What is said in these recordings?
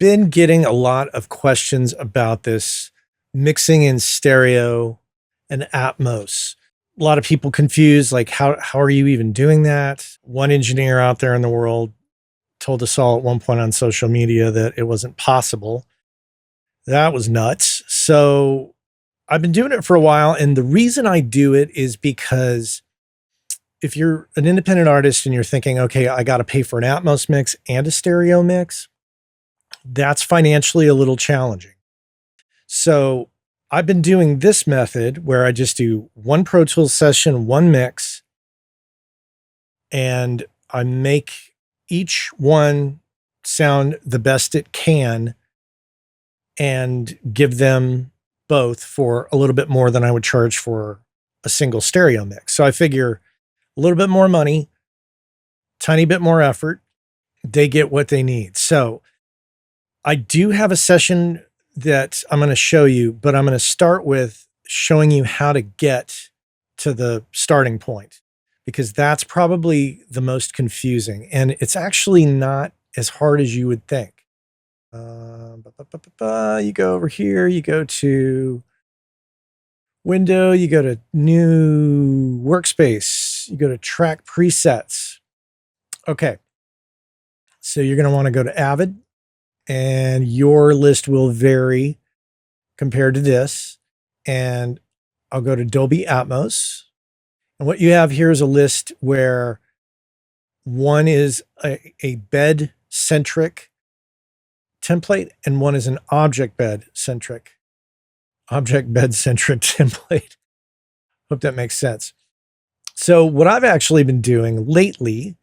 been getting a lot of questions about this mixing in stereo and Atmos. A lot of people confused, like how are you even doing that? One engineer out there in the world told us all at one point on social media that it wasn't possible. That was nuts. So I've been doing it for a while. And the reason I do it is because if you're an independent artist and you're thinking, okay, I got to pay for an Atmos mix and a stereo mix, that's financially a little challenging. So I've been doing this method where I just do one Pro Tools session, one mix, and I make each one sound the best it can and give them both for a little bit more than I would charge for a single stereo mix. So I figure a little bit more money, tiny bit more effort, they get what they need. So I do have a session that I'm going to show you, but I'm going to start with showing you how to get to the starting point, because that's probably the most confusing. And it's actually not as hard as you would think. You go over here, you go to Window, you go to New Workspace, you go to Track Presets. Okay. So you're going to want to go to Avid, and your list will vary compared to this. And I'll go to Dolby Atmos. And what you have here is a list where one is a bed-centric template and one is an object bed-centric template. Hope that makes sense. So what I've actually been doing lately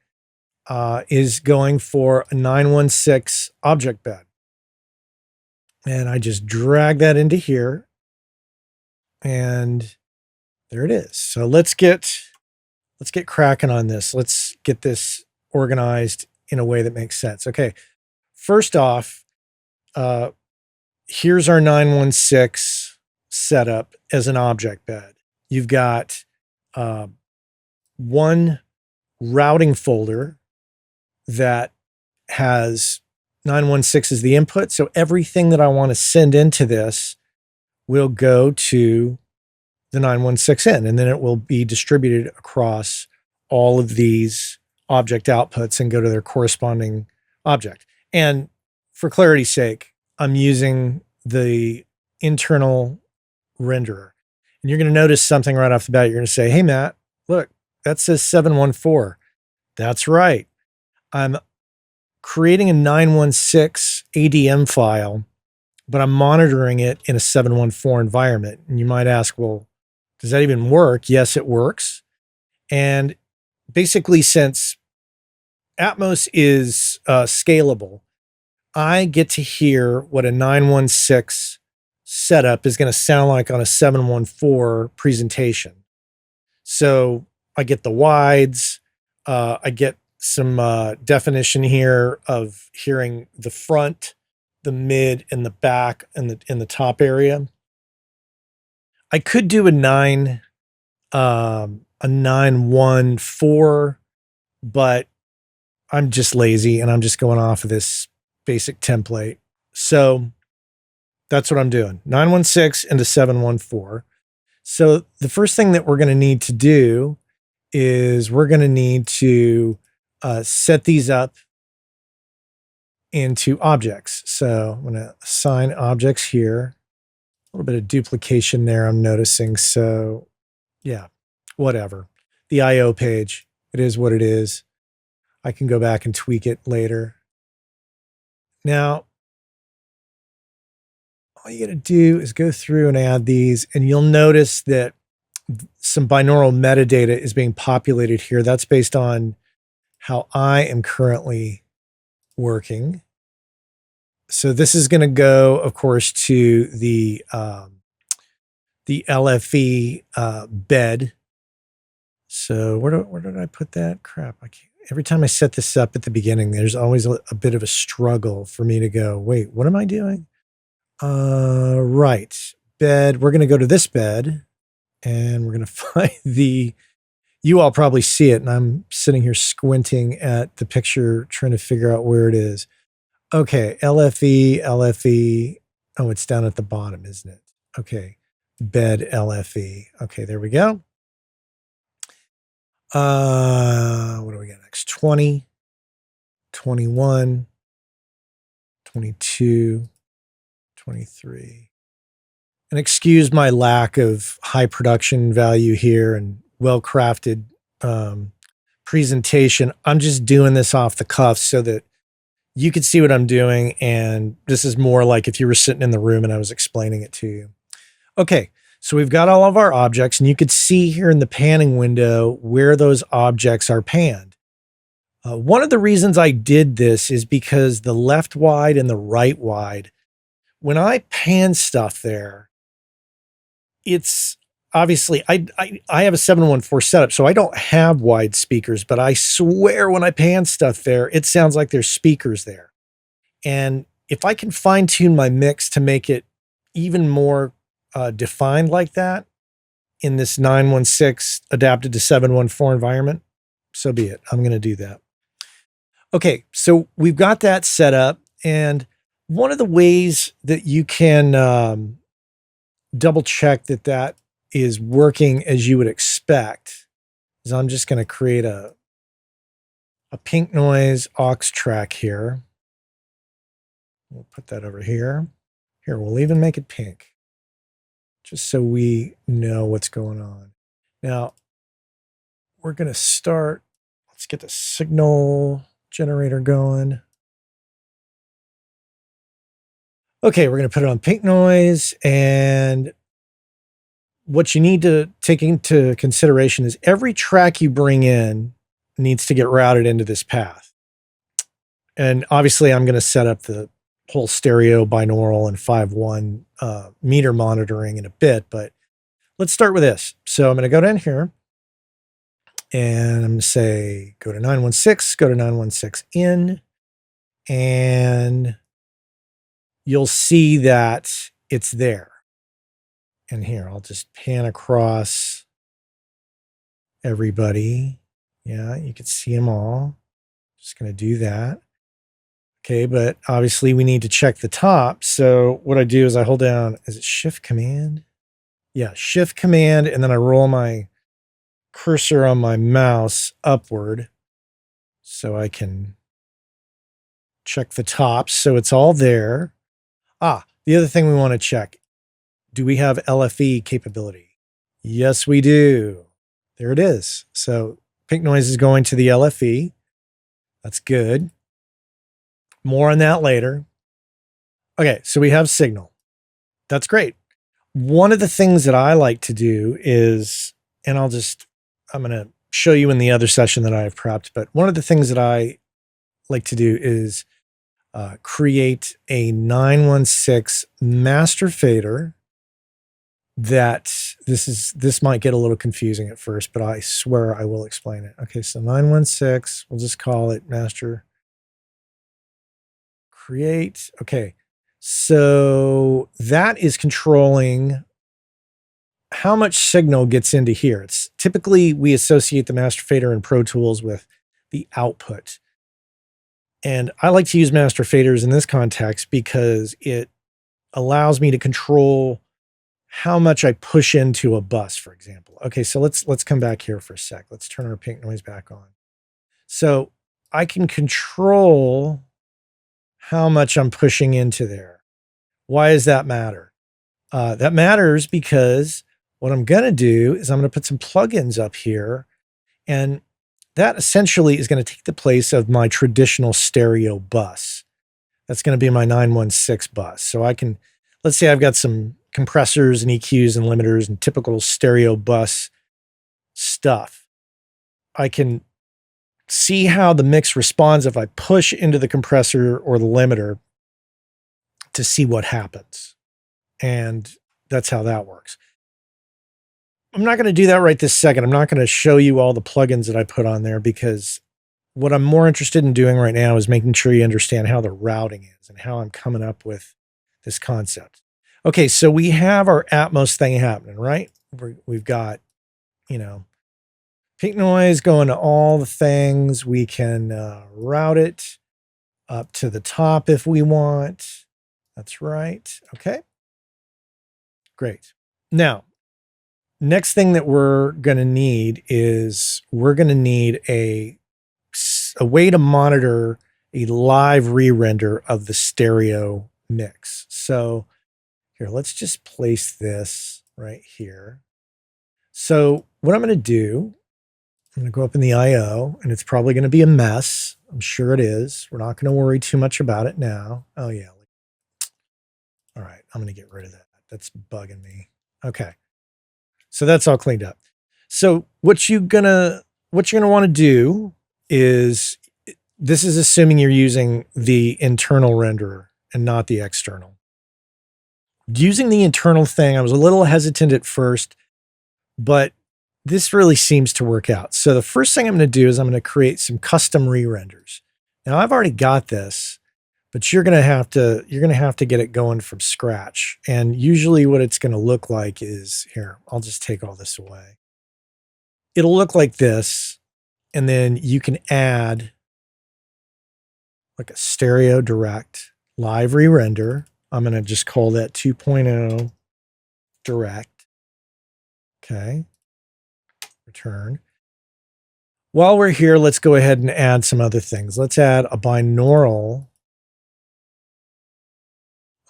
is going for a 916 object bed. And I just drag that into here. And there it is. So let's get cracking on this. Let's get this organized in a way that makes sense. Okay. First off, here's our 916 setup as an object bed. You've got one routing folder that has 916 as the input. So everything that I want to send into this will go to the 916 in, and then it will be distributed across all of these object outputs and go to their corresponding object. And for clarity's sake, I'm using the internal renderer. And you're going to notice something right off the bat. You're going to say, hey, Matt, look, that says 714. That's right. I'm creating a 916 ADM file, but I'm monitoring it in a 714 environment. And you might ask, well, does that even work? Yes, it works. And basically, since Atmos is scalable, I get to hear what a 916 setup is going to sound like on a 714 presentation. So I get the wides, I get some definition here of hearing the front, the mid, and the back, and in the top area. I could do a 914, but I'm just lazy and I'm just going off of this basic template. So that's what I'm doing. 916 into 714. So the first thing that we're going to need to do is we're going to need to set these up into objects. So I'm going to assign objects here. A little bit of duplication there, I'm noticing. So yeah, whatever. The IO page, it is what it is. I can go back and tweak it later. Now, all you got to do is go through and add these, and you'll notice that some binaural metadata is being populated here. That's based on how I am currently working. So this is going to go, of course, to the LFE bed. So where did I put that? Crap! I can't. Every time I set this up at the beginning, there's always a bit of a struggle for me to go, wait, what am I doing? Right. Bed. We're going to go to this bed and we're going to find you all probably see it. And I'm sitting here squinting at the picture, trying to figure out where it is. Okay, LFE, LFE. Oh, it's down at the bottom, isn't it? Okay, bed LFE. Okay, there we go. What do we got next? 20, 21, 22, 23. And excuse my lack of high production value here and well-crafted presentation. I'm just doing this off the cuff so that you could see what I'm doing. And this is more like if you were sitting in the room and I was explaining it to you. Okay, so we've got all of our objects, and you could see here in the panning window where those objects are panned. One of the reasons I did this is because the left wide and the right wide, when I pan stuff there, it's obviously I have a 714 setup, so I don't have wide speakers, but I swear when I pan stuff there, it sounds like there's speakers there. And if I can fine tune my mix to make it even more defined like that in this 916 adapted to 714 environment, so be it. I'm going to do that. Okay, so we've got that set up, and one of the ways that you can double check that that is working as you would expect is I'm just going to create a pink noise aux track here. We'll put that over here. Here, we'll even make it pink, just so we know what's going on. Now, we're going to start, let's get the signal generator going. Okay, we're going to put it on pink noise, and what you need to take into consideration is every track you bring in needs to get routed into this path. And obviously I'm going to set up the whole stereo, binaural, and 5.1 meter monitoring in a bit, but let's start with this. So I'm going to go down here and I'm going to say, go to 916, go to 916 in, and you'll see that it's there. And here, I'll just pan across everybody. Yeah, you can see them all. Just going to do that. Okay, but obviously we need to check the top. So what I do is I hold down, is it Shift Command? Yeah, Shift Command, and then I roll my cursor on my mouse upward so I can check the tops. So it's all there. The other thing we want to check, do we have LFE capability? Yes, we do. There it is. So pink noise is going to the LFE. That's good. More on that later. Okay, so we have signal. That's great. One of the things that I like to do is, and I'm going to show you in the other session that I've prepped, but one of the things that I like to do is create a 916 master fader that this might get a little confusing at first, but I swear I will explain it. Okay, so 916, we'll just call it master create. Okay, so that is controlling how much signal gets into here. It's typically we associate the master fader in Pro Tools with the output. And I like to use master faders in this context because it allows me to control how much I push into a bus, for example. Okay, so let's come back here for a sec. Let's turn our pink noise back on. So I can control how much I'm pushing into there. Why does that matter? That matters because what I'm going to do is I'm going to put some plugins up here, and that essentially is going to take the place of my traditional stereo bus. That's going to be my 916 bus. So I can, let's say I've got some compressors and EQs and limiters and typical stereo bus stuff. I can see how the mix responds if I push into the compressor or the limiter to see what happens. And that's how that works. I'm not going to do that right this second. I'm not going to show you all the plugins that I put on there because what I'm more interested in doing right now is making sure you understand how the routing is and how I'm coming up with this concept. Okay, so we have our Atmos thing happening, right? We've got, pink noise going to all the things. We can route it. up to the top if we want. That's right. Okay. Great. Now, next thing that we're going to need is we're going to need a way to monitor a live re-render of the stereo mix. So here, let's just place this right here. So what I'm going to do, I'm going to go up in the IO, and it's probably going to be a mess. I'm sure it is. We're not going to worry too much about it now. Oh, yeah. All right. I'm going to get rid of that. That's bugging me. Okay. So that's all cleaned up. So what you're going to want to do is, this is assuming you're using the internal renderer and not the external. Using the internal thing, I was a little hesitant at first, but this really seems to work out. So the first thing I'm going to do is I'm going to create some custom re-renders. Now I've already got this, but you're going to have to get it going from scratch. And usually what it's going to look like is, here, I'll just take all this away. It'll look like this, and then you can add like a stereo direct live re-render. I'm going to just call that 2.0 direct. Okay. Return. While we're here, let's go ahead and add some other things. Let's add a binaural.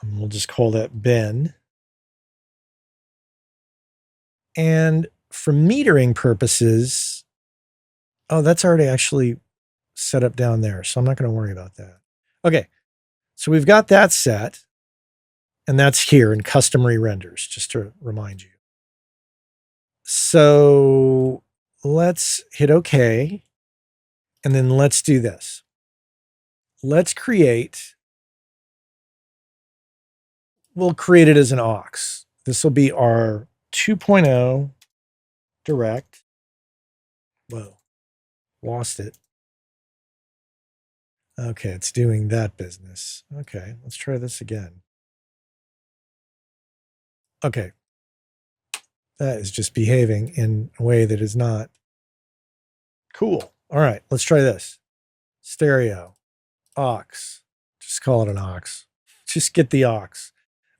And we'll just call that bin. And for metering purposes, oh, that's already actually set up down there, so I'm not going to worry about that. Okay, so we've got that set, and that's here in custom re-renders, just to remind you. So let's hit OK, and then let's do this. Let's create, we'll create it as an aux. This will be our 2.0 direct. Whoa, lost it. Okay, it's doing that business. Okay, let's try this again. Okay. That is just behaving in a way that is not cool. All right, let's try this. Stereo, aux. Just call it an aux. Just get the aux.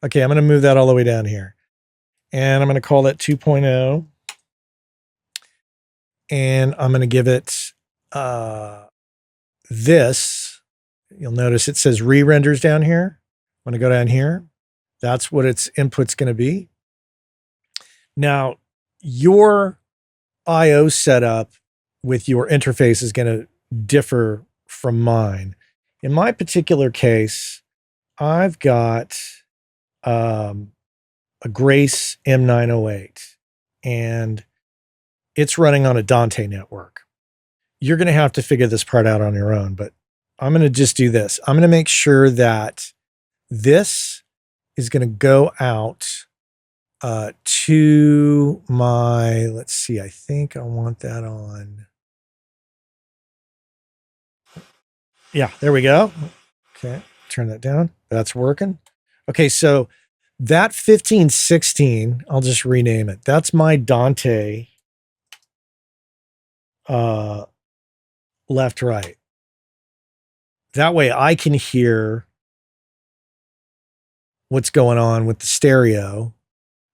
Okay, I'm going to move that all the way down here. And I'm going to call that 2.0. And I'm going to give it this. You'll notice it says re-renders down here. I'm going to go down here. That's what its input's going to be. Now, your IO setup with your interface is going to differ from mine. In my particular case, I've got a Grace M908, and it's running on a Dante network. You're going to have to figure this part out on your own, but I'm going to just do this. I'm going to make sure that this is going to go out to my, let's see, I think I want that on. Yeah, there we go. Okay, turn that down. That's working. Okay, so that 1516, I'll just rename it. That's my Dante left, right. That way I can hear what's going on with the stereo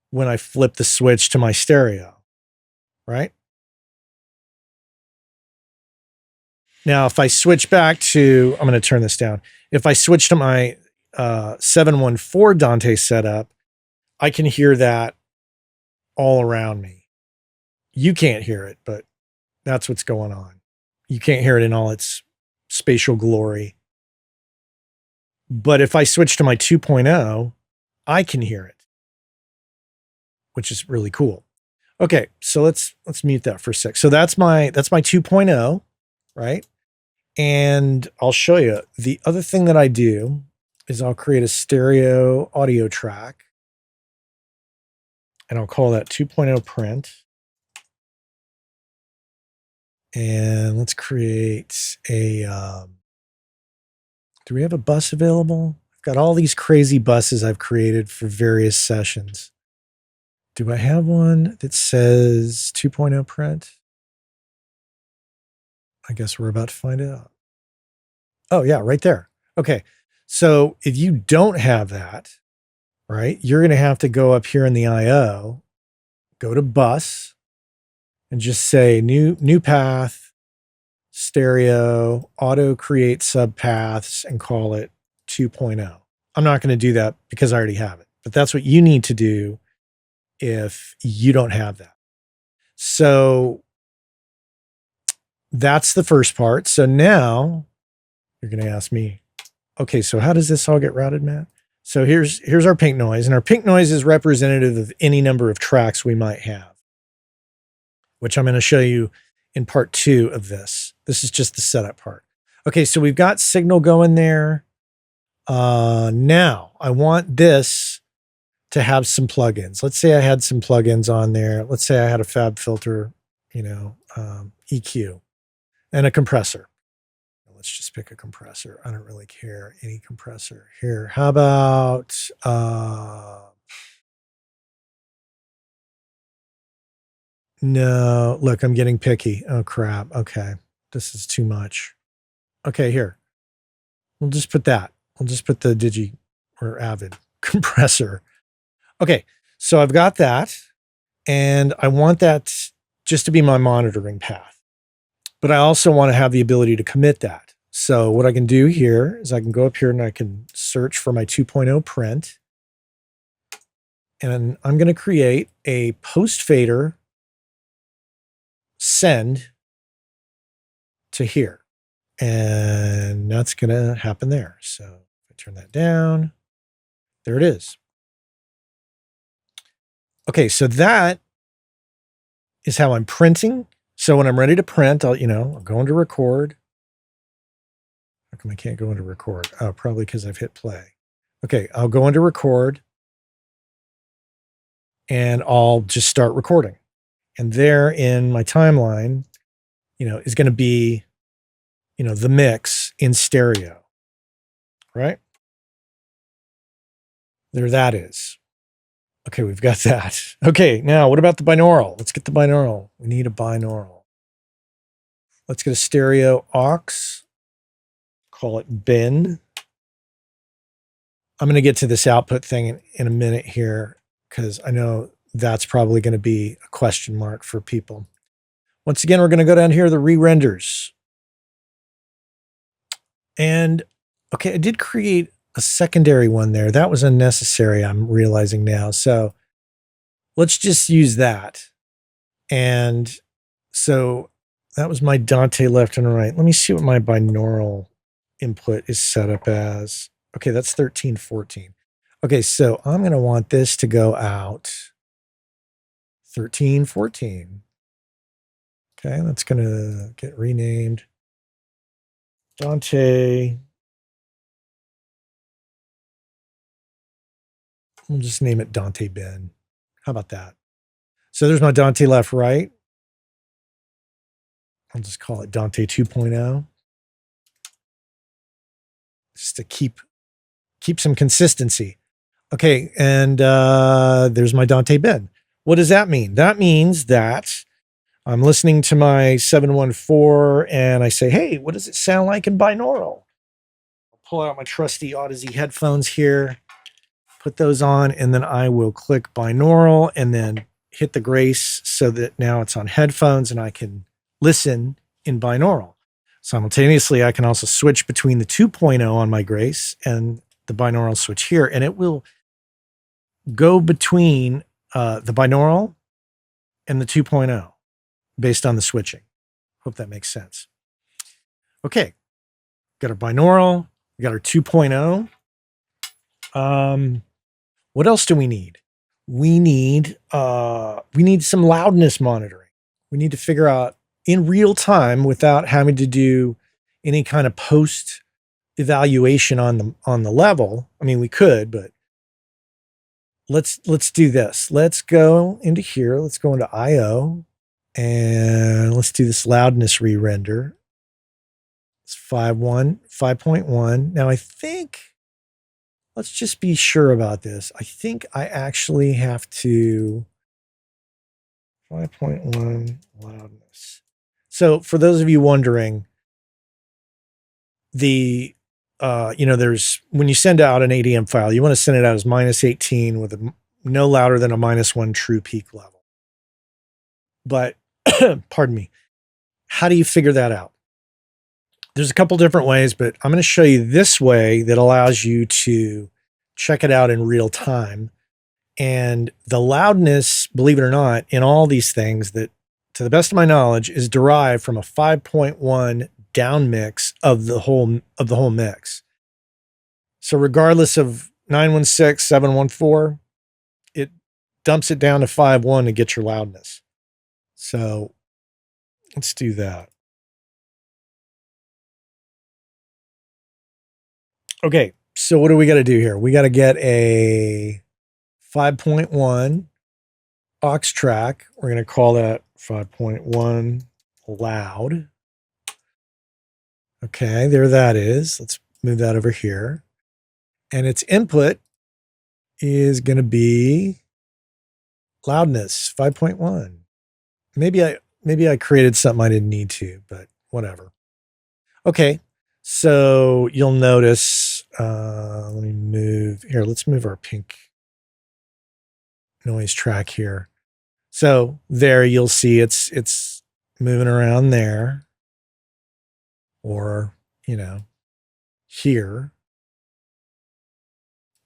when I flip the switch to my stereo, right? Now, if I switch back to, I'm going to turn this down. If I switch to my 714 Dante setup, I can hear that all around me. You can't hear it, but that's what's going on. You can't hear it in all its spatial glory. But if I switch to my 2.0, I can hear it, which is really cool. Okay, so let's mute that for a sec. So that's my 2.0, right? And I'll show you. The other thing that I do is I'll create a stereo audio track, and I'll call that 2.0 print. And let's create a, do we have a bus available? I've got all these crazy buses I've created for various sessions. Do I have one that says 2.0 print? I guess we're about to find out. Oh yeah, right there. Okay. So if you don't have that, right, you're going to have to go up here in the IO, go to bus and just say new path, stereo, auto create subpaths and call it 2.0. I'm not going to do that because I already have it, but that's what you need to do if you don't have that. So that's the first part. So now you're going to ask me, okay, so how does this all get routed, Matt? So here's our pink noise, and our pink noise is representative of any number of tracks we might have, which I'm going to show you in part 2 of this. This is just the setup part. Okay, so we've got signal going there. Now I want this to have some plugins. Let's say I had some plugins on there. Let's say I had a fab filter, EQ and a compressor. Let's just pick a compressor. I don't really care. Any compressor here. How about, no, look, I'm getting picky. Oh crap. Okay. This is too much. Okay, here. We'll just put that. We'll just put the Digi or Avid compressor. Okay, so I've got that, and I want that just to be my monitoring path. But I also want to have the ability to commit that. So what I can do here is I can go up here and I can search for my 2.0 print. And I'm going to create a post fader send to here. And that's going to happen there. So if I turn that down, there it is. Okay, so that is how I'm printing. So when I'm ready to print, I'll go into record. How come I can't go into record? Oh, probably because I've hit play. Okay, I'll go into record and I'll just start recording. And there in my timeline, is going to be, the mix in stereo, right? There that is. Okay, we've got that. Okay, now what about the binaural? Let's get the binaural. We need a binaural. Let's get a stereo aux. Call it bin. I'm going to get to this output thing in a minute here because I know that's probably going to be a question mark for people. Once again, we're going to go down here to the re-renders. And okay, I did create a secondary one there. That was unnecessary, I'm realizing now. So let's just use that. And so that was my Dante left and right. Let me see what my binaural input is set up as. Okay, that's 1314. Okay, so I'm going to want this to go out 1314. Okay, that's going to get renamed Dante. We'll just name it Dante bin. How about that? So there's my Dante left, right. I'll just call it Dante 2.0. Just to keep some consistency. Okay, and there's my Dante bin. What does that mean? That means that I'm listening to my 714 and I say, hey, what does it sound like in binaural? I'll pull out my trusty Odyssey headphones here, put those on, and then I will click binaural and then hit the grace so that now it's on headphones and I can listen in binaural. Simultaneously, I can also switch between the 2.0 on my grace and the binaural switch here, and it will go between the binaural and the 2.0 based on the switching. Hope that makes sense. Okay, got our binaural, we got our 2.0. What else do we need? We need some loudness monitoring. We need to figure out in real time without having to do any kind of post evaluation on the level. I mean, we could, but let's do this. Let's go into here. Let's go into IO and let's do this loudness re-render. It's 5.1. Now I think, let's just be sure about this. I think I actually have to 5.1 loudness. So for those of you wondering, the there's, when you send out an ADM file, you want to send it out as -18 with no louder than a -1 true peak level. But pardon me, how do you figure that out? There's a couple different ways, but I'm going to show you this way that allows you to check it out in real time. And the loudness, believe it or not, in all these things, that to the best of my knowledge, is derived from a 5.1 down mix of the whole mix. So regardless of 916, 714, it dumps it down to 5.1 to get your loudness. So let's do that. Okay, so what do we got to do here? We got to get a 5.1 aux track. We're going to call that 5.1 loud. Okay, there that is. Let's move that over here. And its input is going to be loudness 5.1. Maybe I created something I didn't need to, but whatever. Okay, so you'll notice, let me move here. Let's move our pink noise track here. So there you'll see it's moving around there, or, here.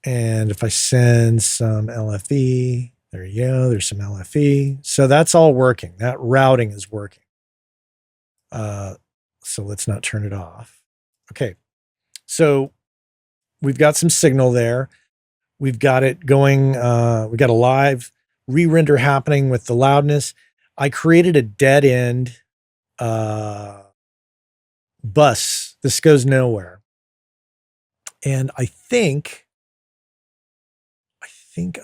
And if I send some LFE, there you go, there's some LFE. So that's all working. That routing is working. So let's not turn it off. Okay. So we've got some signal there. We've got it going. We got a live re-render happening with the loudness. I created a dead end bus. This goes nowhere. And I think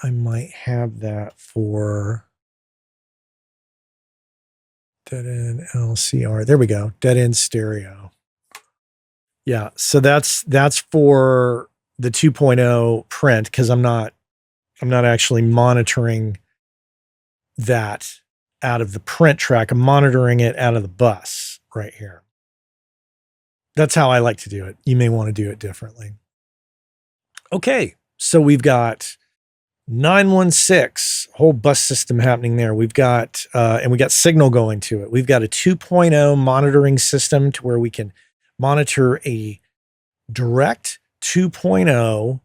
I might have that for dead end LCR. There we go. Dead end stereo. Yeah. So that's for the 2.0 print, because I'm not actually monitoring that out of the print track. I'm monitoring it out of the bus right here. That's how I like to do it. You may want to do it differently. Okay. So we've got 916, whole bus system happening there. We've got, and we got signal going to it. We've got a 2.0 monitoring system to where we can monitor a direct 2.0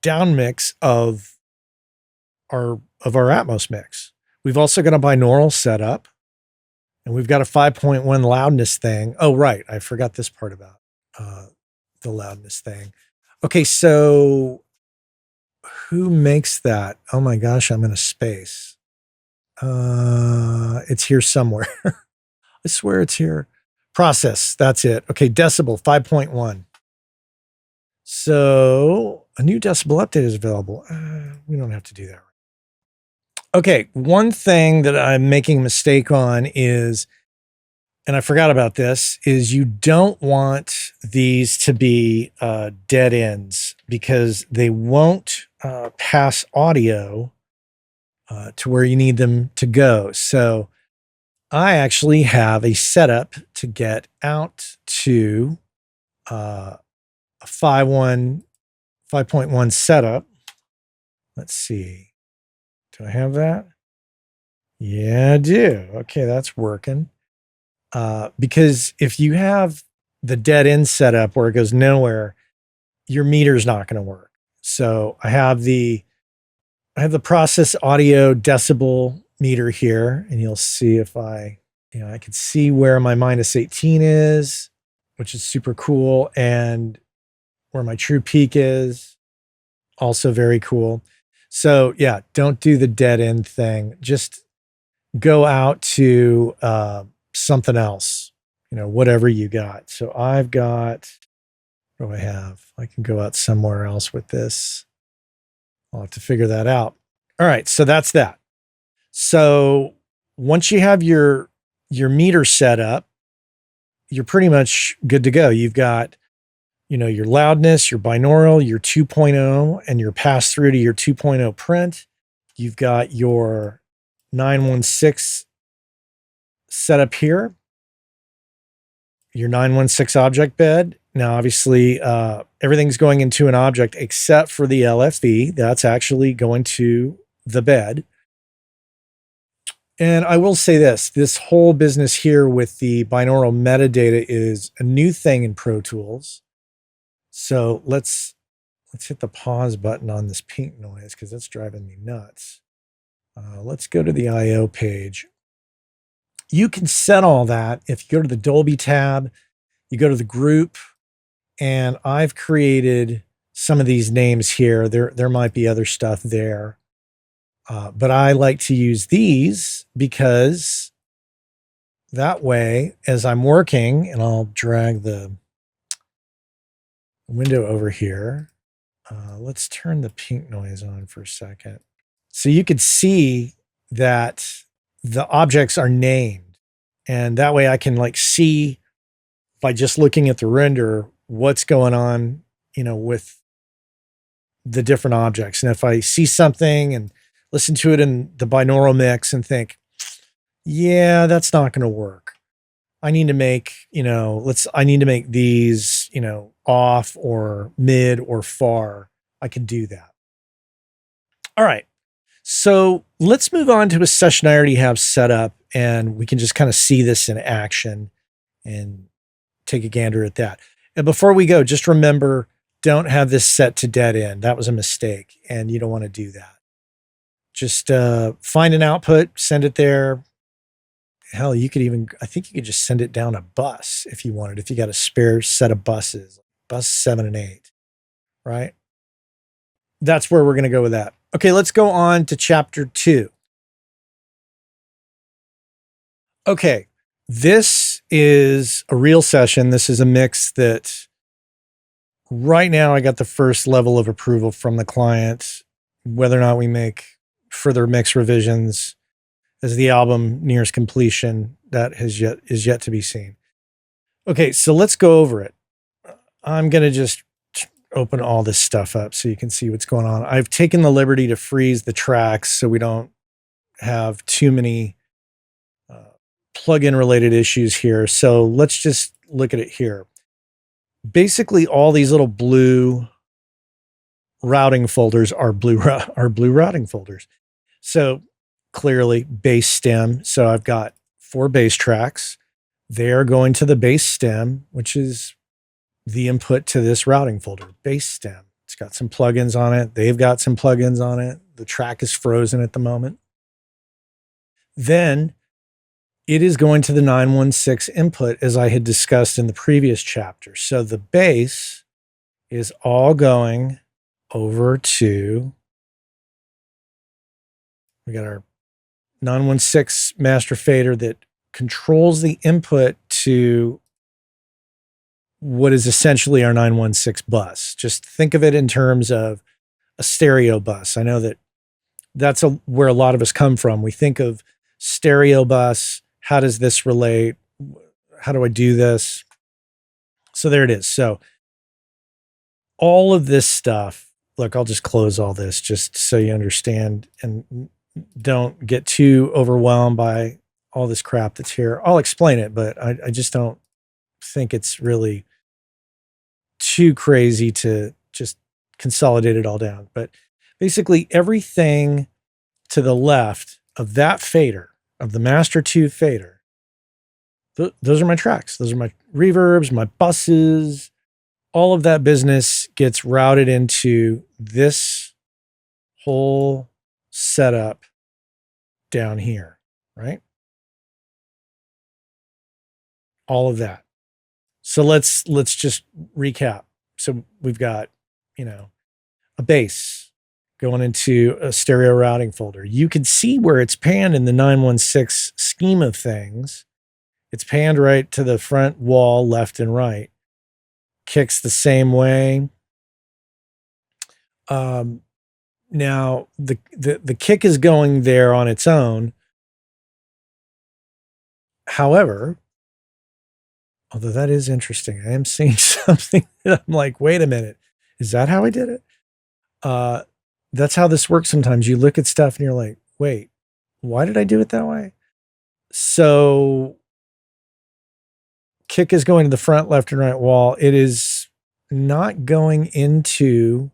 down mix of our Atmos mix. We've also got a binaural setup, and we've got a 5.1 loudness thing. Oh, right. I forgot this part about the loudness thing. Okay, so who makes that? Oh my gosh, I'm in a space. It's here somewhere. I swear it's here. Process, that's it. Okay, decibel 5.1. So a new decibel update is available. We don't have to do that. Okay, one thing that I'm making a mistake on is, and I forgot about this, is you don't want these to be dead ends, because they won't pass audio to where you need them to go. So I actually have a setup to get out to a 5.1 setup. Let's see. Do I have that? Yeah, I do. Okay, that's working. Because if you have the dead end setup where it goes nowhere, your meter's not going to work. So I have the process audio decibel meter here, and you'll see if I can see where my -18 is, which is super cool, and where my true peak is, also very cool. So yeah, don't do the dead end thing. Just go out to something else, whatever you got. So I've got, what do I have? I can go out somewhere else with this. I'll have to figure that out. All right, so that's that. So once you have your meter set up, you're pretty much good to go. You've got, your loudness, your binaural, your 2.0, and your pass through to your 2.0 print. You've got your 916 set up here, your 916 object bed, Now, obviously, everything's going into an object except for the LFV. That's actually going to the bed. And I will say this whole business here with the binaural metadata is a new thing in Pro Tools. So let's hit the pause button on this pink noise because that's driving me nuts. Let's go to the IO page. You can set all that if you go to the Dolby tab, you go to the group, and I've created some of these names here. There might be other stuff there. But I like to use these because that way, as I'm working, and I'll drag the window over here. Let's turn the pink noise on for a second. So you could see that the objects are named. And that way I can like see by just looking at the render what's going on, with the different objects. And if I see something and listen to it in the binaural mix and think, yeah, that's not going to work. I need to make, I need to make these, off or mid or far. I can do that. All right. So let's move on to a session I already have set up, and we can just kind of see this in action and take a gander at that. And before we go, just remember, don't have this set to dead end. That was a mistake, and you don't want to do that. Just find an output, send it there. Hell, I think you could just send it down a bus if you wanted, if you got a spare set of buses, bus 7 and 8, right? That's where we're going to go with that. Okay, let's go on to chapter 2. Okay, this is a real session. This is a mix that right now I got the first level of approval from the client. Whether or not we make further mix revisions as the album nears completion, that is yet to be seen. Okay, so let's go over it. I'm going to just open all this stuff up so you can see what's going on. I've taken the liberty to freeze the tracks so we don't have too many plugin related issues here. So let's just look at it here. Basically, all these little blue routing folders are blue routing folders. So clearly bass stem. So I've got 4 bass tracks. They are going to the bass stem, which is the input to this routing folder, bass stem. It's got some plugins on it. They've got some plugins on it. The track is frozen at the moment. Then it is going to the 916 input, as I had discussed in the previous chapter. So the bass is all going over to, we got our 916 master fader that controls the input to what is essentially our 916 bus. Just think of it in terms of a stereo bus. I know that that's where a lot of us come from. We think of stereo bus. How does this relate? How do I do this? So there it is. So all of this stuff, look, I'll just close all this just so you understand and don't get too overwhelmed by all this crap that's here. I'll explain it, but I just don't think it's really too crazy to just consolidate it all down. But basically everything to the left of that fader, of the Master 2 fader, those are my tracks. Those are my reverbs, my buses. All of that business gets routed into this whole setup down here, right? All of that. So let's just recap. So we've got, a bass going into a stereo routing folder. You can see where it's panned in the 916 scheme of things. It's panned right to the front wall, left and right. Kicks the same way. Now the kick is going there on its own. However, although that is interesting, I am seeing something that I'm like, wait a minute, is that how I did it? That's how this works sometimes. You look at stuff and you're like, wait, why did I do it that way? So kick is going to the front, left, and right wall. It is not going into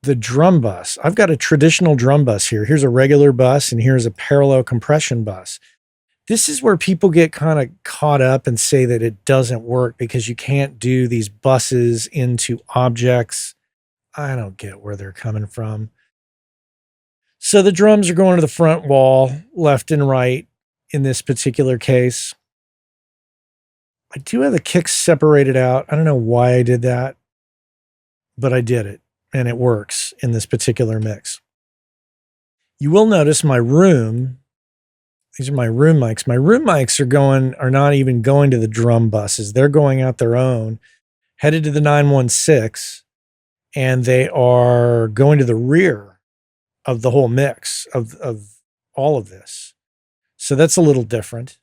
the drum bus. I've got a traditional drum bus here. Here's a regular bus, and here's a parallel compression bus. This is where people get kind of caught up and say that it doesn't work because you can't do these buses into objects. I don't get where they're coming from. So the drums are going to the front wall, left and right in this particular case. I do have the kicks separated out. I don't know why I did that, but I did it, and it works in this particular mix. You will notice my room. These are my room mics. My room mics are not even going to the drum buses. They're going out their own, headed to the 916, and they are going to the rear of the whole mix of all of this. So that's a little different.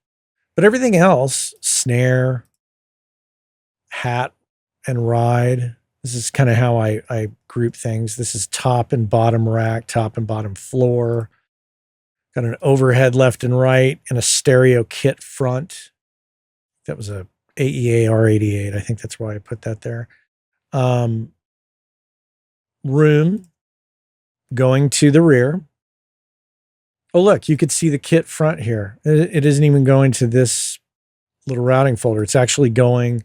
But everything else, snare, hat, and ride. This is kind of how I group things. This is top and bottom rack, top and bottom floor. Got an overhead left and right and a stereo kit front. That was a AEA R88. I think that's why I put that there. Room going to the rear. Oh, look, you could see the kit front here. It isn't even going to this little routing folder. It's actually going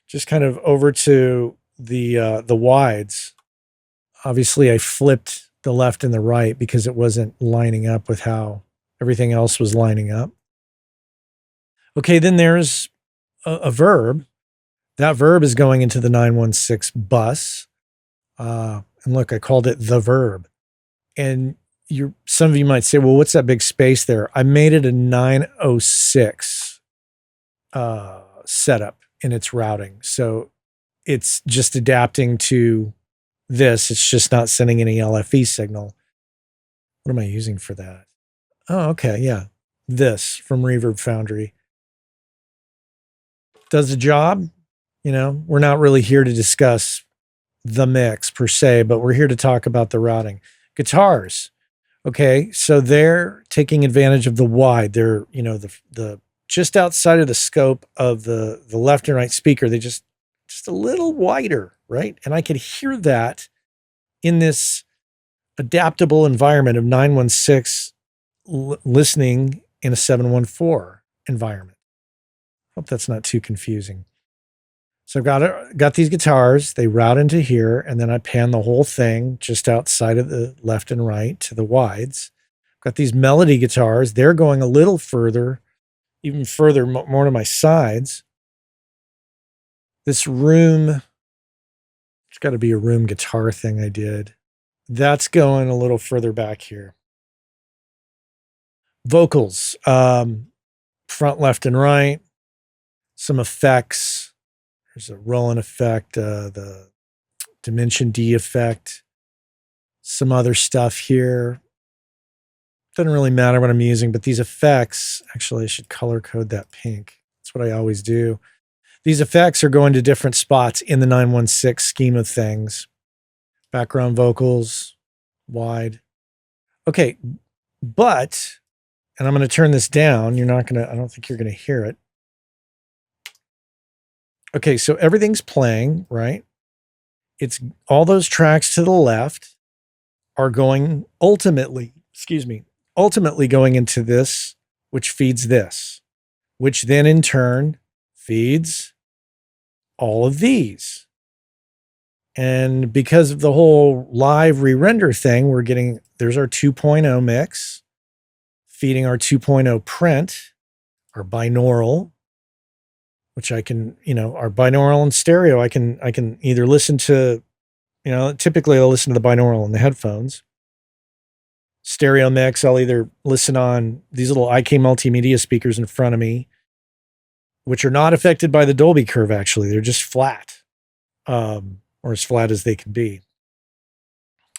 just kind of over to the wides. Obviously, I flipped the left and the right because it wasn't lining up with how everything else was lining up. Okay, then there's a verb. That verb is going into the 916 bus. And look, I called it the verb. And some of you might say, well, what's that big space there? I made it a 906 setup in its routing. So it's just adapting to this. It's just not sending any LFE signal. What am I using for that? Oh, okay. Yeah. This from Reverb Foundry. Does the job. We're not really here to discuss the mix per se, but we're here to talk about the routing. Guitars. Okay. So they're taking advantage of the wide. They're, the just outside of the scope of the left and right speaker. They just a little wider, right? And I could hear that in this adaptable environment of 916 listening in a 714 environment. Hope that's not too confusing. So I've got these guitars, they route into here, and then I pan the whole thing just outside of the left and right to the wides. Got these melody guitars, they're going a little further, even further, more to my sides. This room, it's got to be a room guitar thing I did. That's going a little further back here. Vocals, front, left, and right. Some effects. There's a Roland effect, the Dimension D effect. Some other stuff here. Doesn't really matter what I'm using, but these effects, actually I should color code that pink. That's what I always do. These effects are going to different spots in the 916 scheme of things. Background vocals, wide. Okay, but, and I'm going to turn this down. I don't think you're going to hear it. Okay, so everything's playing, right? It's all those tracks to the left are going ultimately going into this, which feeds this, which then in turn feeds all of these. And because of the whole live re-render thing, there's our 2.0 mix, feeding our 2.0 print, our binaural, which I can, our binaural and stereo, I can either listen to, typically I'll listen to the binaural in the headphones. Stereo mix, I'll either listen on these little IK multimedia speakers in front of me, which are not affected by the Dolby curve, actually. They're just flat, or as flat as they can be.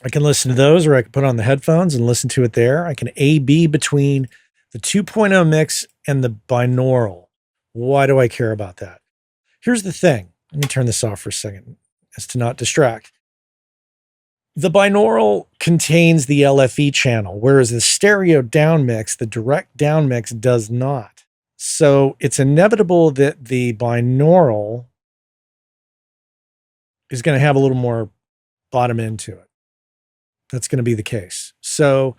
I can listen to those, or I can put on the headphones and listen to it there. I can A/B between the 2.0 mix and the binaural. Why do I care about that? Here's the thing. Let me turn this off for a second as to not distract. The binaural contains the LFE channel, whereas the stereo down mix, the direct down mix, does not. So it's inevitable that the binaural is going to have a little more bottom end to it. That's going to be the case. So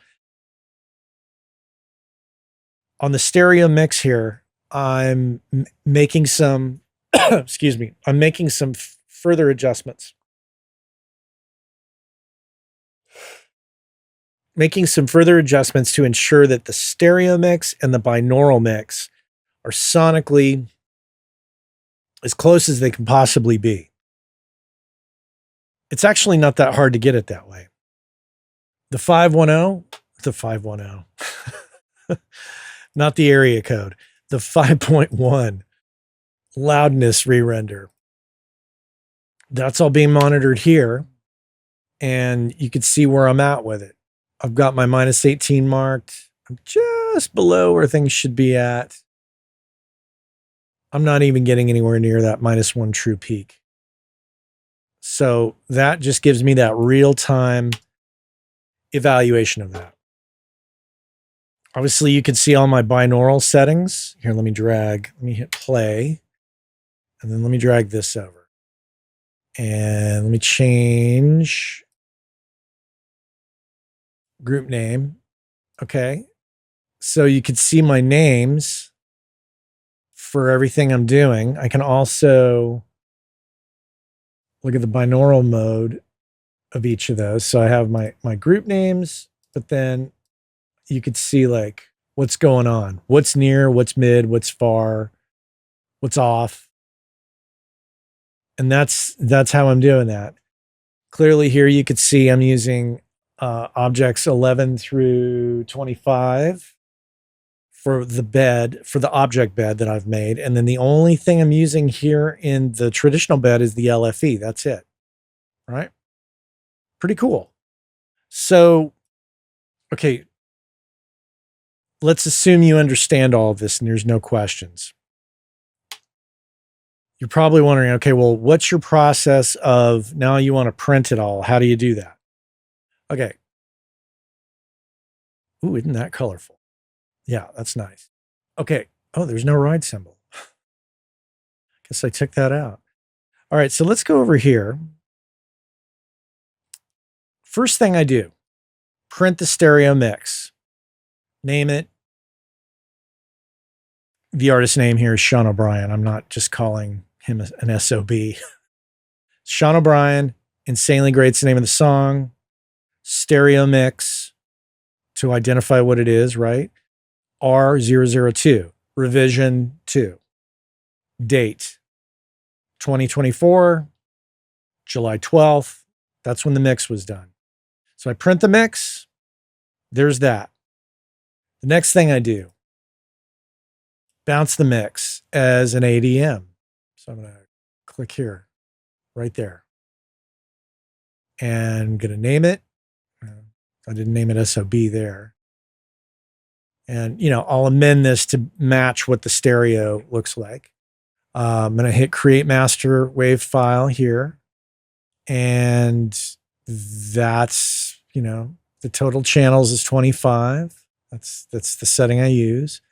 on the stereo mix here, I'm making some, excuse me, I'm making some further adjustments. Making some further adjustments to ensure that the stereo mix and the binaural mix are sonically as close as they can possibly be. It's actually not that hard to get it that way. The 510, not the area code, the 5.1 loudness re-render. That's all being monitored here. And you can see where I'm at with it. I've got my -18 marked. I'm just below where things should be at. I'm not even getting anywhere near that -1 true peak. So that just gives me that real-time evaluation of that. Obviously, you can see all my binaural settings. Here, let me hit play. And then let me drag this over. And let me change group name. Okay. So you can see my names for everything I'm doing. I can also look at the binaural mode of each of those. So I have my group names, but then you could see like what's going on, what's near, what's mid, what's far, what's off. And that's how I'm doing that. Clearly here you could see I'm using objects 11 through 25 for the object bed that I've made. And then the only thing I'm using here in the traditional bed is the LFE. That's it. Right? Pretty cool. So, okay, let's assume you understand all of this and there's no questions. You're probably wondering, okay, well, what's your process of now you want to print it all? How do you do that? Okay. Ooh, isn't that colorful? Yeah, that's nice. Okay. Oh, there's no ride symbol. Guess I took that out. All right, so let's go over here. First thing I do, print the stereo mix. Name it. The artist name here is Sean O'Brien. I'm not just calling him an SOB. Sean O'Brien, Insanely Great's the name of the song. Stereo mix to identify what it is, right? R002, revision 2. Date, 2024, July 12th. That's when the mix was done. So I print the mix. There's that. The next thing I do, bounce the mix as an ADM. So I'm going to click here, right there. And I'm going to name it. I didn't name it SOB there. And, I'll amend this to match what the stereo looks like. I'm going to hit create master wave file here. And that's, the total channels is 25. That's the setting I use.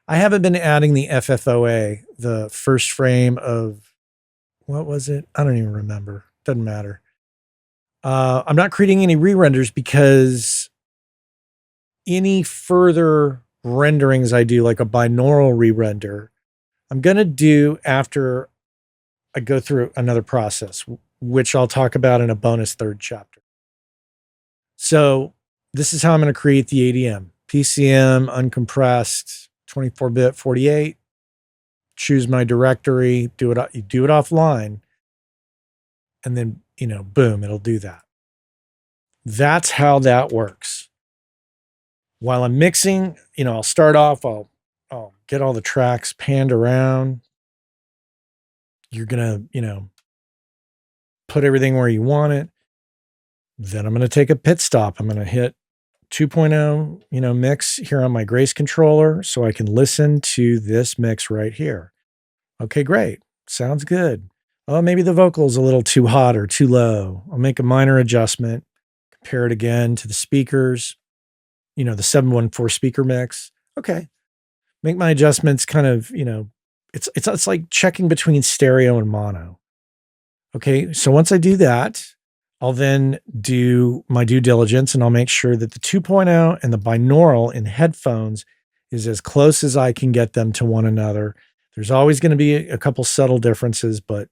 I haven't been adding the FFOA, the first frame of, what was it? I don't even remember. Doesn't matter. I'm not creating any re-renders because any further renderings I do, like a binaural re-render, I'm going to do after I go through another process, which I'll talk about in a bonus third chapter. So this is how I'm going to create the ADM. PCM, uncompressed, 24-bit, 48. Choose my directory, you do it offline, and then, boom, it'll do that. That's how that works. While I'm mixing, I'll start off, I'll get all the tracks panned around. You're going to, put everything where you want it. Then I'm going to take a pit stop. I'm going to hit 2.0, mix here on my Grace controller so I can listen to this mix right here. Okay, great. Sounds good. Oh, maybe the vocal's a little too hot or too low. I'll make a minor adjustment, compare it again to the speakers, the 714 speaker mix. Okay. make my adjustments kind of, it's like checking between stereo and mono. Okay, so once I do that, I'll then do my due diligence and I'll make sure that the 2.0 and the binaural in headphones is as close as I can get them to one another. There's always going to be a couple subtle differences, but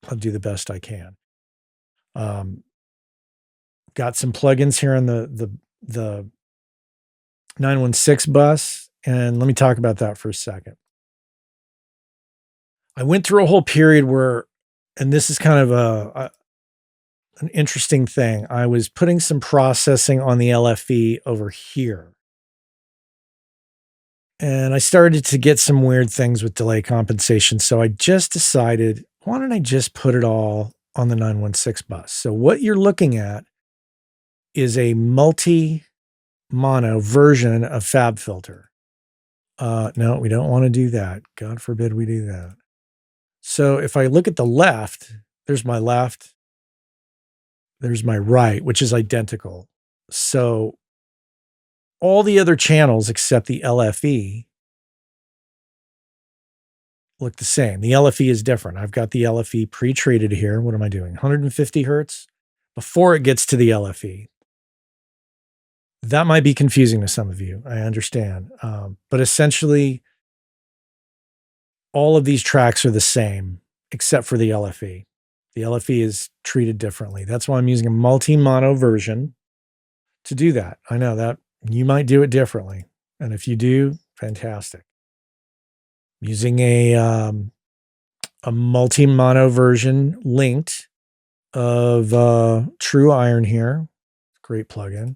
I'll do the best I can. Got some plugins here on the 916 bus, and let me talk about that for a second. I went through a whole period where, and this is kind of an interesting thing. I was putting some processing on the LFE over here. And I started to get some weird things with delay compensation. So I just decided, why don't I just put it all on the 916 bus? So what you're looking at is a multi-mono version of FabFilter. No, we don't want to do that. God forbid we do that. So if I look at the left, there's my left, there's my right, which is identical. So all the other channels except the LFE look the same. The LFE is different. I've got the LFE pre-treated here. What am I doing? 150 hertz before it gets to the LFE. That might be confusing to some of you. I understand. But essentially, all of these tracks are the same except for the LFE. The LFE is treated differently. That's why I'm using a multi-mono version to do that. I know that you might do it differently. And if you do, fantastic. Using a multi-mono version linked of True Iron here. Great plugin.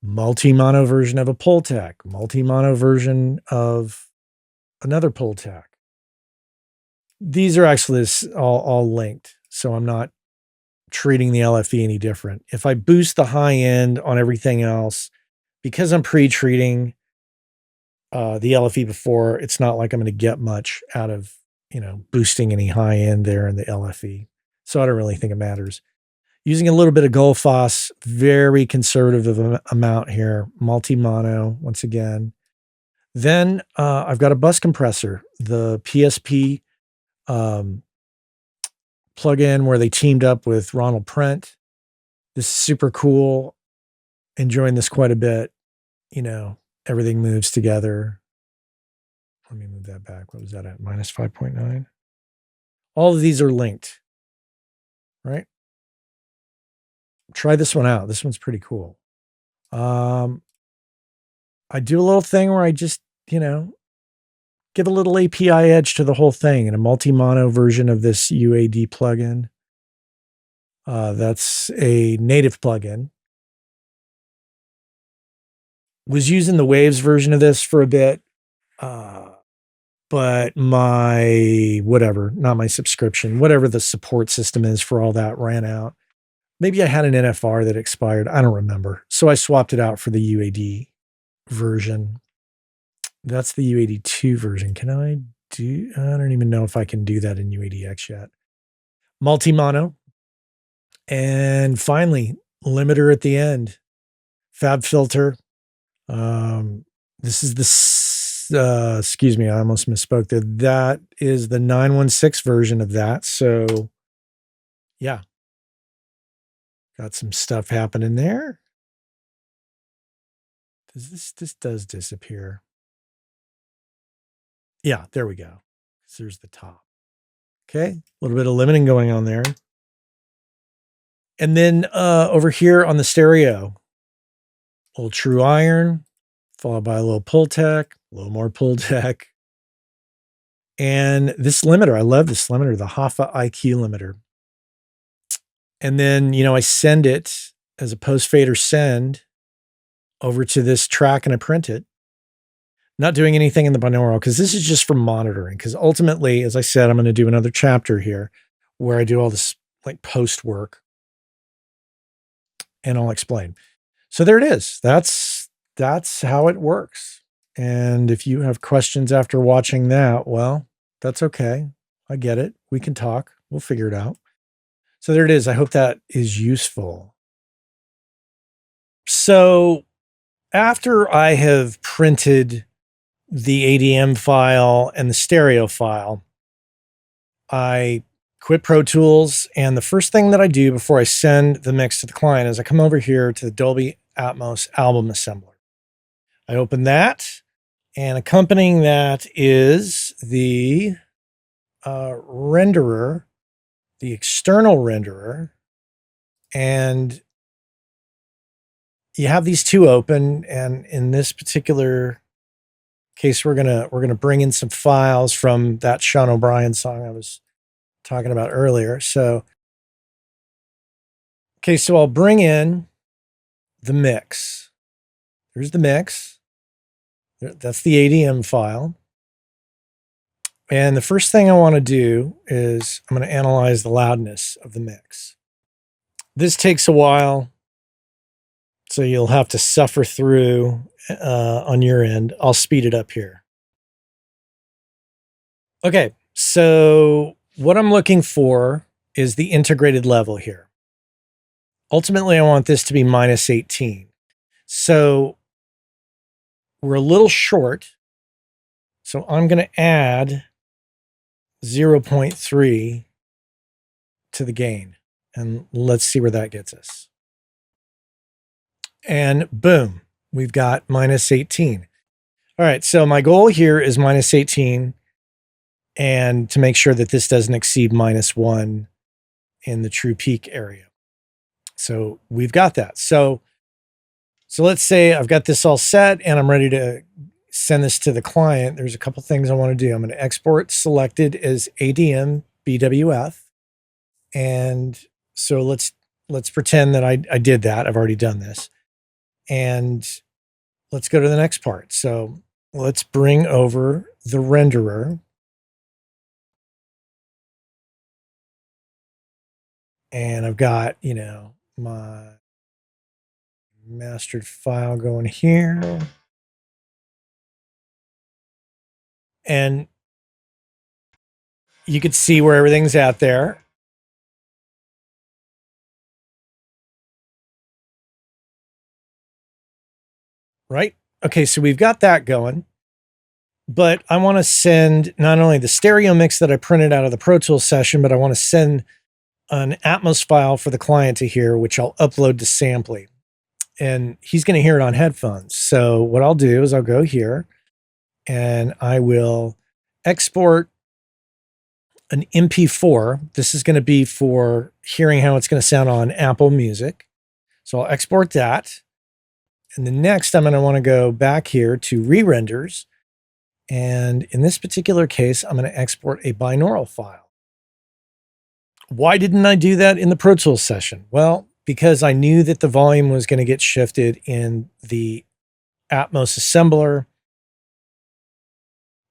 Multi-mono version of a Pultec. Multi-mono version of another Pultec. These are actually all linked, so I'm not treating the LFE any different. If I boost the high end on everything else, because I'm pre-treating the LFE before, it's not like I'm going to get much out of, boosting any high end there in the LFE. So I don't really think it matters. Using a little bit of Gullfoss, very conservative amount here, multi-mono once again. Then I've got a bus compressor, the PSP plugin where they teamed up with Ronald Prent. This is super cool. Enjoying this quite a bit. Everything moves together. Let me move that back. What was that at? Minus 5.9. All of these are linked, right? Try this one out. This one's pretty cool. I do a little thing where I just, give a little API edge to the whole thing in a multi-mono version of this UAD plugin. That's a native plugin. Was using the Waves version of this for a bit, but not my subscription, whatever the support system is for all that ran out. Maybe I had an NFR that expired. I don't remember. So I swapped it out for the UAD version. That's the UAD2 version. I don't even know if I can do that in UADX yet. Multi-mono. And finally, limiter at the end. FabFilter. This is excuse me, I almost misspoke there. That is the 916 version of that. So yeah, got some stuff happening there. This does disappear. Yeah, there we go. There's the top. Okay, a little bit of limiting going on there. And then over here on the stereo, little True Iron, followed by a little Pultec, a little more Pultec. And this limiter, I love this limiter, the Hoffa IQ limiter. And then, I send it as a post-fader send over to this track and I print it. Not doing anything in the binaural because this is just for monitoring. Because ultimately, as I said, I'm going to do another chapter here where I do all this like post work. And I'll explain. So there it is. That's how it works. And if you have questions after watching that, well, that's okay. I get it. We can talk. We'll figure it out. So there it is. I hope that is useful. So after I have printed the ADM file and the stereo file, I quit Pro Tools. And the first thing that I do before I send the mix to the client is I come over here to the Dolby Atmos Album Assembler. I open that, and accompanying that is the renderer, the external renderer. And you have these two open, and in this particular case, we're gonna bring in some files from that Sean O'Brien song I was talking about earlier. So, okay, so I'll bring in the mix. Here's the mix. That's the ADM file. And the first thing I want to do is I'm going to analyze the loudness of the mix. This takes a while, so you'll have to suffer through on your end. I'll speed it up here. Okay, so what I'm looking for is the integrated level here. Ultimately, I want this to be minus 18. So we're a little short. So I'm going to add 0.3 to the gain. And let's see where that gets us. And boom, we've got minus 18. All right, so my goal here is minus 18, and to make sure that this doesn't exceed minus 1 in the true peak area. So we've got that. So let's say I've got this all set and I'm ready to send this to the client. There's a couple things I want to do. I'm going to export selected as ADM BWF. And so let's pretend that I did that. I've already done this. And let's go to the next part. So let's bring over the renderer. And I've got, my mastered file going here. And you could see where everything's at there. Right? Okay, so we've got that going. But I want to send not only the stereo mix that I printed out of the Pro Tools session, but I want to send an Atmos file for the client to hear, which I'll upload to Samply. And he's going to hear it on headphones. So what I'll do is I'll go here and I will export an MP4. This is going to be for hearing how it's going to sound on Apple Music. So I'll export that. And then next, I'm going to want to go back here to re-renders. And in this particular case, I'm going to export a binaural file. Why didn't I do that in the Pro Tools session? Well, because I knew that the volume was going to get shifted in the Atmos Assembler.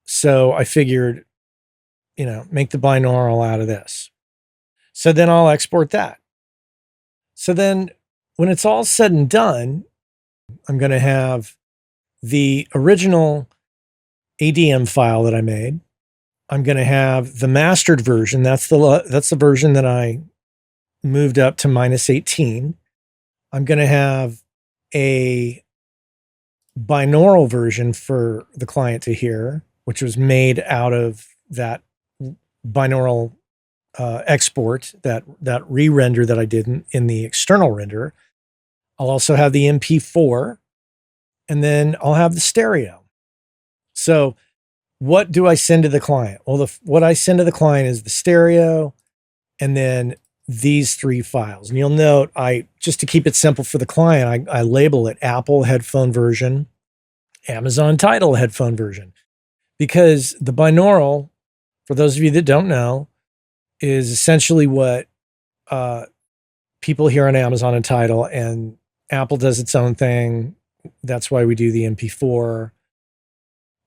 So I figured, make the binaural out of this. So then I'll export that. So then when it's all said and done, I'm going to have the original ADM file that I made. I'm going to have the mastered version. That's the version that I moved up to minus 18. I'm going to have a binaural version for the client to hear, which was made out of that binaural export, that re-render that I did in the external renderer. I'll also have the MP4, and then I'll have the stereo. So what do I send to the client? Well, what I send to the client is the stereo and then these three files. And you'll note, just to keep it simple for the client, I label it Apple headphone version, Amazon Tidal headphone version, because the binaural, for those of you that don't know, is essentially what people hear on Amazon and Tidal, and Apple does its own thing. That's why we do the MP4.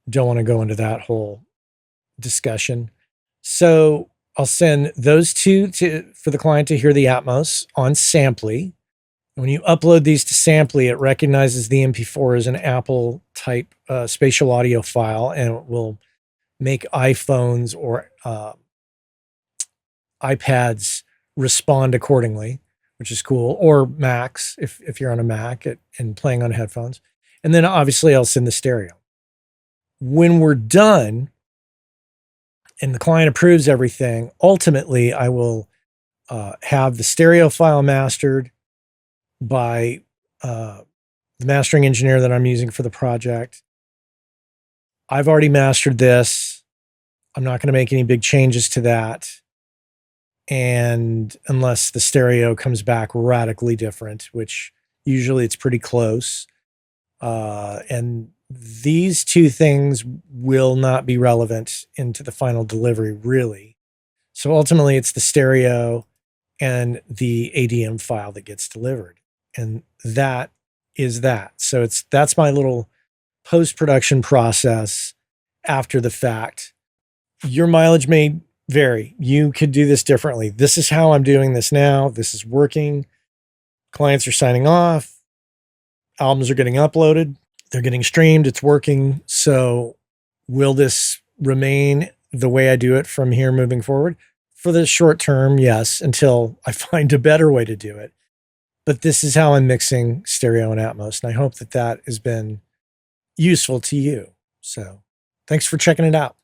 Don't want to go into that whole discussion. So I'll send those two for the client to hear the Atmos on Samply. When you upload these to Samply, it recognizes the MP4 as an Apple type spatial audio file, and it will make iPhones or iPads respond accordingly, which is cool, or Macs if you're on a Mac and playing on headphones. And then obviously I'll send the stereo. When we're done and the client approves everything, ultimately I will have the stereo file mastered by the mastering engineer that I'm using for the project. I've already mastered this. I'm not going to make any big changes to that. And unless the stereo comes back radically different, which usually it's pretty close. And these two things will not be relevant into the final delivery, really. So ultimately, it's the stereo and the ADM file that gets delivered. And that is that. So that's my little post-production process after the fact. Your mileage may vary. You could do this differently. This is how I'm doing this now. This is working. Clients are signing off. Albums are getting uploaded. They're getting streamed. It's working. So will this remain the way I do it from here moving forward? For the short term, yes, until I find a better way to do it. But this is how I'm mixing stereo and Atmos. And I hope that has been useful to you. So thanks for checking it out.